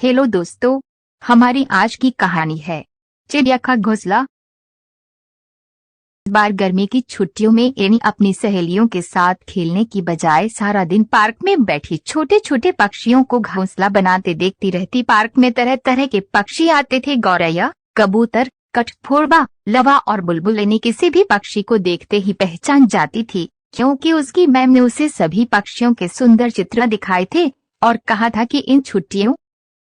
Hello दोस्तों, हमारी आज की कहानी है चिड़िया का घोंसला। इस बार गर्मी की छुट्टियों में एनी अपनी सहेलियों के साथ खेलने की बजाय सारा दिन पार्क में बैठी छोटे छोटे पक्षियों को घोंसला बनाते देखती रहती। पार्क में तरह तरह के पक्षी आते थे। गौरैया, कबूतर, कठफोड़वा, लवा और बुलबुल। एनी किसी भी पक्षी को देखते ही पहचान जाती थी, क्योंकि उसकी मैम ने उसे सभी पक्षियों के सुंदर चित्र दिखाए थे और कहा था कि इन छुट्टियों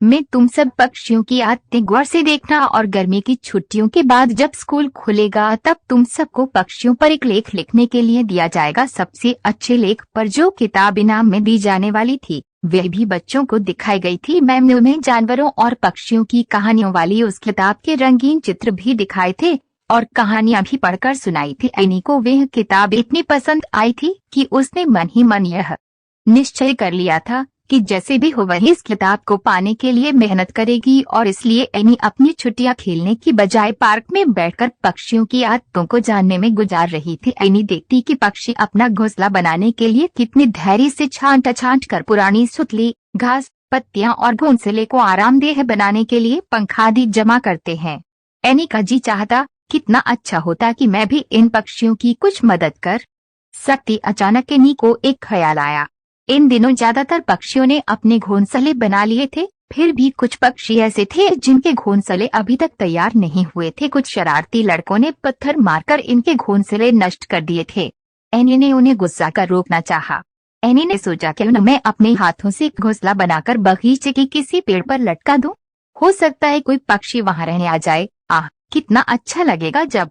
में तुम सब पक्षियों की आदतें गौर से देखना, और गर्मी की छुट्टियों के बाद जब स्कूल खुलेगा तब तुम सबको पक्षियों पर एक लेख लिखने के लिए दिया जाएगा। सबसे अच्छे लेख पर जो किताब इनाम में दी जाने वाली थी वह भी बच्चों को दिखाई गई थी। मैम ने उन्हें जानवरों और पक्षियों की कहानियों वाली उस किताब के रंगीन चित्र भी दिखाए थे और कहानियां भी पढ़कर सुनाई थी। एनी को वह किताब इतनी पसंद आई थी कि उसने मन ही मन यह निश्चय कर लिया था कि जैसे भी हो वह इस किताब को पाने के लिए मेहनत करेगी, और इसलिए एनी अपनी छुट्टियां खेलने की बजाय पार्क में बैठकर पक्षियों की आदतों को जानने में गुजार रही थी। एनी देखती कि पक्षी अपना घोंसला बनाने के लिए कितने धैर्य से छांट छांट कर पुरानी सुतली, घास, पत्तियां और घोंसले को आरामदेह बनाने के लिए पंख आदि जमा करते हैं। एनी का जी चाहता कितना अच्छा होता कि मैं भी इन पक्षियों की कुछ मदद कर सकती। अचानक एनी को एक ख्याल आया। इन दिनों ज्यादातर पक्षियों ने अपने घोंसले बना लिए थे, फिर भी कुछ पक्षी ऐसे थे जिनके घोंसले अभी तक तैयार नहीं हुए थे। कुछ शरारती लड़कों ने पत्थर मारकर इनके घोंसले नष्ट कर दिए थे। एनी ने उन्हें गुस्सा कर रोकना चाहा। एनी ने सोचा क्यों न मैं अपने हाथों से एक घोंसला बनाकर बगीचे के किसी पेड़ पर लटका दूं। हो सकता है कोई पक्षी वहां रहने आ जाए। कितना अच्छा लगेगा जब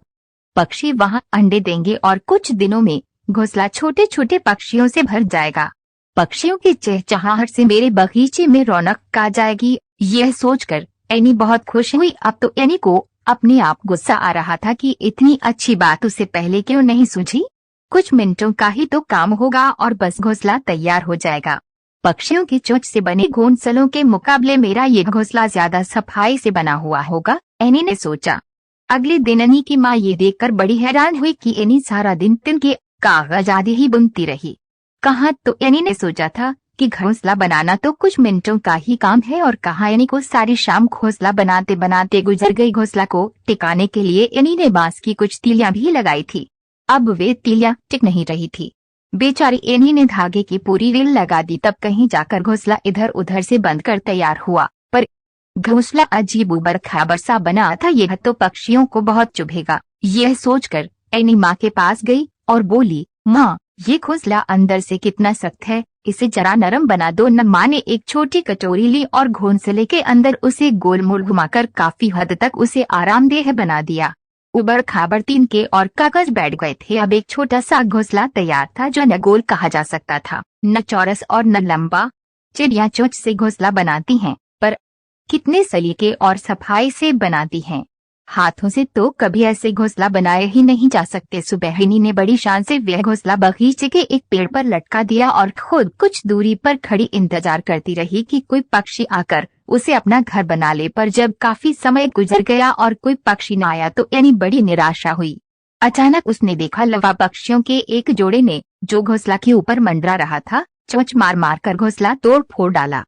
पक्षी वहां अंडे देंगे और कुछ दिनों में घोंसला छोटे छोटे पक्षियों से भर जाएगा। पक्षियों की चहचहाहट से मेरे बगीचे में रौनक आ जाएगी। यह सोचकर एनी बहुत खुश हुई। अब तो एनी को अपने आप गुस्सा आ रहा था कि इतनी अच्छी बात उसे पहले क्यों नहीं सूझी। कुछ मिनटों का ही तो काम होगा और बस घोंसला तैयार हो जाएगा। पक्षियों की चोंच से बने घोंसलों के मुकाबले मेरा ये घोंसला ज्यादा सफाई से बना हुआ होगा, एनी ने सोचा। अगले दिन एनी की माँ ये देखकर बड़ी हैरान हुई कि एनी सारा दिन तिल के कागज आदि ही बुनती रही। कहाँ तो एनी ने सोचा था कि घोंसला बनाना तो कुछ मिनटों का ही काम है, और कहाँ एनी को सारी शाम घोंसला बनाते बनाते गुजर गई। घोंसला को टिकाने के लिए एनी ने बांस की कुछ तीलियां भी लगाई थी। अब वे तीलियां टिक नहीं रही थी। बेचारी एनी ने धागे की पूरी रील लगा दी, तब कहीं जाकर घोंसला इधर उधर से बंद कर तैयार हुआ, पर घोंसला अजीब उबड़ खाबड़ सा बना था। यह तो पक्षियों को बहुत चुभेगा। यह सोचकर एनी माँ के पास गई और बोली, माँ ये घोंसला अंदर से कितना सख्त है, इसे जरा नरम बना दो न। माँ ने एक छोटी कटोरी ली और घोंसले के अंदर उसे गोल मोल घुमाकर काफी हद तक उसे आरामदेह बना दिया। उबड़ खाबड़ तिनके और कागज बैठ गए थे। अब एक छोटा सा घोंसला तैयार था जो न गोल कहा जा सकता था, न चौरस और न लंबा। चिड़िया चोंच से घोंसला बनाती हैं, पर कितने सलीके और सफाई से बनाती हैं। हाथों से तो कभी ऐसे घोंसला बनाए ही नहीं जा सकते। सुबह एनी ने बड़ी शान से वह घोंसला बगीचे के एक पेड़ पर लटका दिया और खुद कुछ दूरी पर खड़ी इंतजार करती रही कि कोई पक्षी आकर उसे अपना घर बना ले। पर जब काफी समय गुजर गया और कोई पक्षी न आया तो एनी बड़ी निराशा हुई। अचानक उसने देखा लवा पक्षियों के एक जोड़े ने, जो घोंसला के ऊपर मंडरा रहा था, चोंच मार मार कर घोंसला तोड़ फोड़ डाला।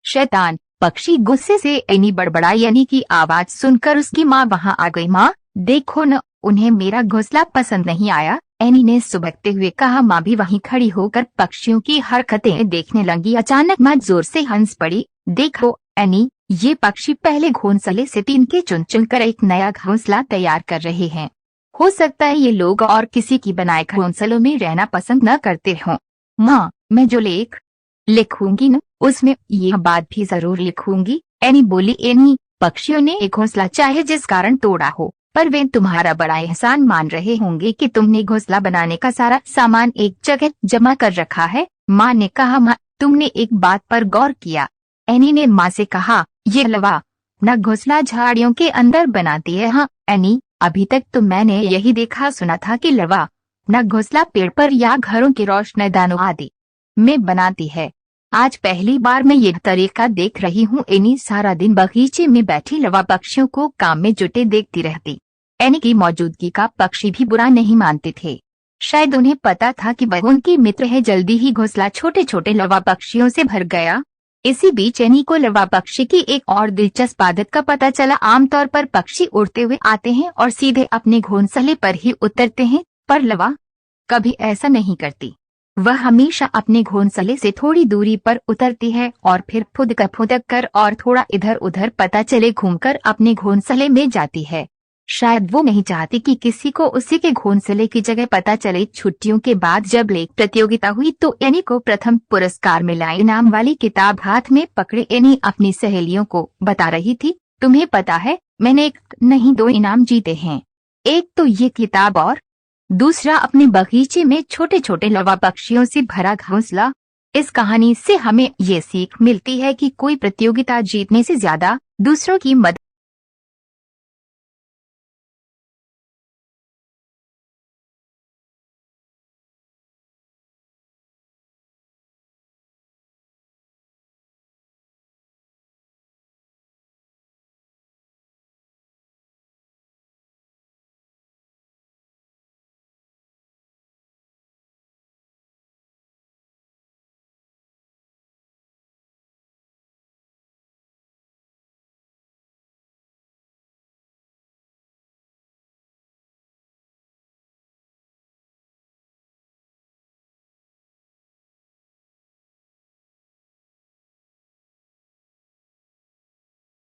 शैतान पक्षी गुस्से से एनी बड़बड़ाई। एनी की आवाज सुनकर उसकी माँ वहां आ गई। माँ देखो न, उन्हें मेरा घोंसला पसंद नहीं आया, एनी ने सुबकते हुए कहा। माँ भी वहीं खड़ी होकर पक्षियों की हरकतें देखने लगी। अचानक माँ जोर से हंस पड़ी। देखो एनी, ये पक्षी पहले घोंसले से तिनके चुन चुन कर एक नया घोंसला तैयार कर रहे हैं। हो सकता है ये लोग और किसी की बनाए घोंसलों में रहना पसंद न करते हों। माँ मैं जो लेख लिखूंगी न, उसमें यह बात भी जरूर लिखूंगी, एनी बोली। एनी पक्षियों ने एक घोंसला चाहे जिस कारण तोड़ा हो, पर वे तुम्हारा बड़ा एहसान मान रहे होंगे कि तुमने घोंसला बनाने का सारा सामान एक जगह जमा कर रखा है। माँ ने कहा, माँ तुमने एक बात पर गौर किया? एनी ने माँ से कहा, ये लवा न घोंसला झाड़ियों के अंदर बनाती है। हाँ एनी, अभी तक तो मैंने यही देखा सुना था कि लवा न घोंसला पेड़ पर या घरों के रोशनदानों आदि में बनाती है। आज पहली बार मैं यह तरीका देख रही हूँ। एनी सारा दिन बगीचे में बैठी लवा पक्षियों को काम में जुटे देखती रहती। एनी की मौजूदगी का पक्षी भी बुरा नहीं मानते थे। शायद उन्हें पता था कि वह उनकी मित्र है। जल्दी ही घोंसला छोटे छोटे लवा पक्षियों से भर गया। इसी बीच एनी को लवा पक्षी की एक और दिलचस्प आदत का पता चला। आमतौर पर पक्षी उड़ते हुए आते हैं और सीधे अपने घोंसले पर ही उतरते हैं, पर लवा कभी ऐसा नहीं करती। वह हमेशा अपने घोंसले से थोड़ी दूरी पर उतरती है और फिर फुदक कर और थोड़ा इधर उधर पता चले घूमकर अपने घोंसले में जाती है। शायद वो नहीं चाहती कि किसी को उसी के घोंसले की जगह पता चले। छुट्टियों के बाद जब लेख प्रतियोगिता हुई तो एनी को प्रथम पुरस्कार मिला। इनाम वाली किताब हाथ में पकड़े एनी अपनी सहेलियों को बता रही थी, तुम्हें पता है मैंने एक नहीं 2 इनाम जीते हैं। एक तो ये किताब और दूसरा अपने बगीचे में छोटे छोटे लवा पक्षियों से भरा घोंसला। इस कहानी से हमें ये सीख मिलती है कि कोई प्रतियोगिता जीतने से ज्यादा दूसरों की मदद